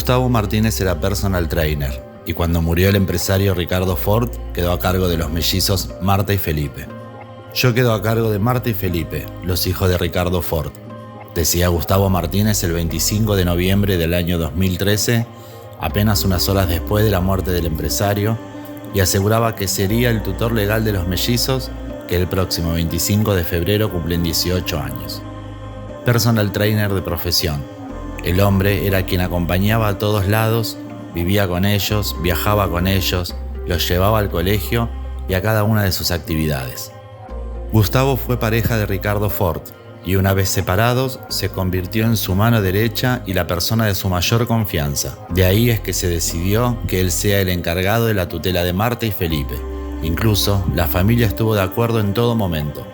Gustavo Martínez era personal trainer y cuando murió el empresario Ricardo Ford quedó a cargo de los mellizos Marta y Felipe. Yo quedo a cargo de Marta y Felipe, los hijos de Ricardo Ford, decía Gustavo Martínez el 25 de noviembre del año 2013, apenas unas horas después de la muerte del empresario, y aseguraba que sería el tutor legal de los mellizos que el próximo 25 de febrero cumplen 18 años. Personal trainer de profesión. El hombre era quien acompañaba a todos lados, vivía con ellos, viajaba con ellos, los llevaba al colegio y a cada una de sus actividades. Gustavo fue pareja de Ricardo Ford y una vez separados se convirtió en su mano derecha y la persona de su mayor confianza. De ahí es que se decidió que él sea el encargado de la tutela de Marta y Felipe. Incluso la familia estuvo de acuerdo en todo momento.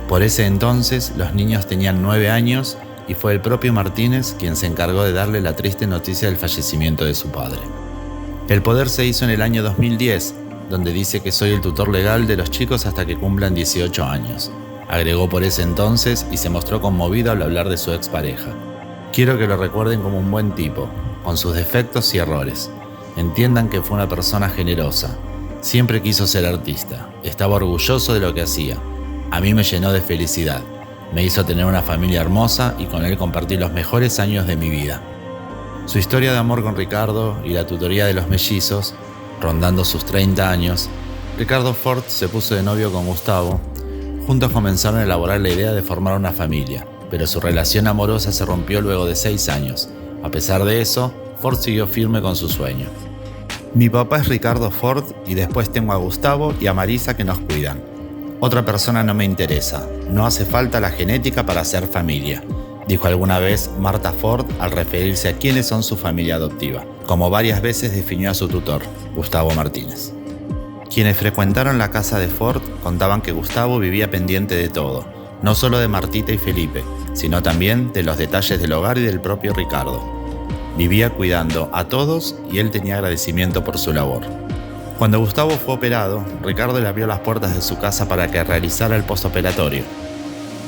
Por ese entonces los niños tenían 9 años y fue el propio Martínez quien se encargó de darle la triste noticia del fallecimiento de su padre. El poder se hizo en el año 2010, donde dice que soy el tutor legal de los chicos hasta que cumplan 18 años. Agregó por ese entonces y se mostró conmovido al hablar de su expareja. Quiero que lo recuerden como un buen tipo, con sus defectos y errores. Entiendan que fue una persona generosa. Siempre quiso ser artista. Estaba orgulloso de lo que hacía. A mí me llenó de felicidad. Me hizo tener una familia hermosa y con él compartí los mejores años de mi vida. Su historia de amor con Ricardo y la tutoría de los mellizos, rondando sus 30 años, Ricardo Ford se puso de novio con Gustavo. Juntos comenzaron a elaborar la idea de formar una familia, pero su relación amorosa se rompió luego de 6 años. A pesar de eso, Ford siguió firme con su sueño. Mi papá es Ricardo Ford y después tengo a Gustavo y a Marisa que nos cuidan. Otra persona no me interesa, no hace falta la genética para ser familia, dijo alguna vez Marta Ford al referirse a quiénes son su familia adoptiva, como varias veces definió a su tutor, Gustavo Martínez. Quienes frecuentaron la casa de Ford contaban que Gustavo vivía pendiente de todo, no solo de Martita y Felipe, sino también de los detalles del hogar y del propio Ricardo. Vivía cuidando a todos y él tenía agradecimiento por su labor. Cuando Gustavo fue operado, Ricardo le abrió las puertas de su casa para que realizara el postoperatorio.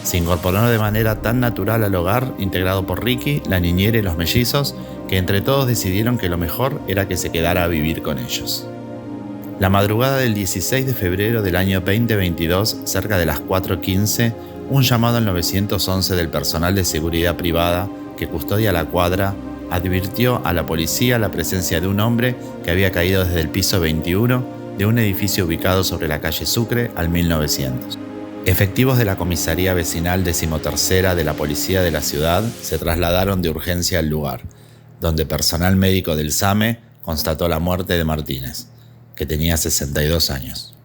Se incorporó de manera tan natural al hogar, integrado por Ricky, la niñera y los mellizos, que entre todos decidieron que lo mejor era que se quedara a vivir con ellos. La madrugada del 16 de febrero del año 2022, cerca de las 4:15, un llamado al 911 del personal de seguridad privada que custodia la cuadra advirtió a la policía la presencia de un hombre que había caído desde el piso 21 de un edificio ubicado sobre la calle Sucre al 1900. Efectivos de la comisaría vecinal 13ª de la policía de la ciudad se trasladaron de urgencia al lugar, donde personal médico del SAME constató la muerte de Martínez, que tenía 62 años.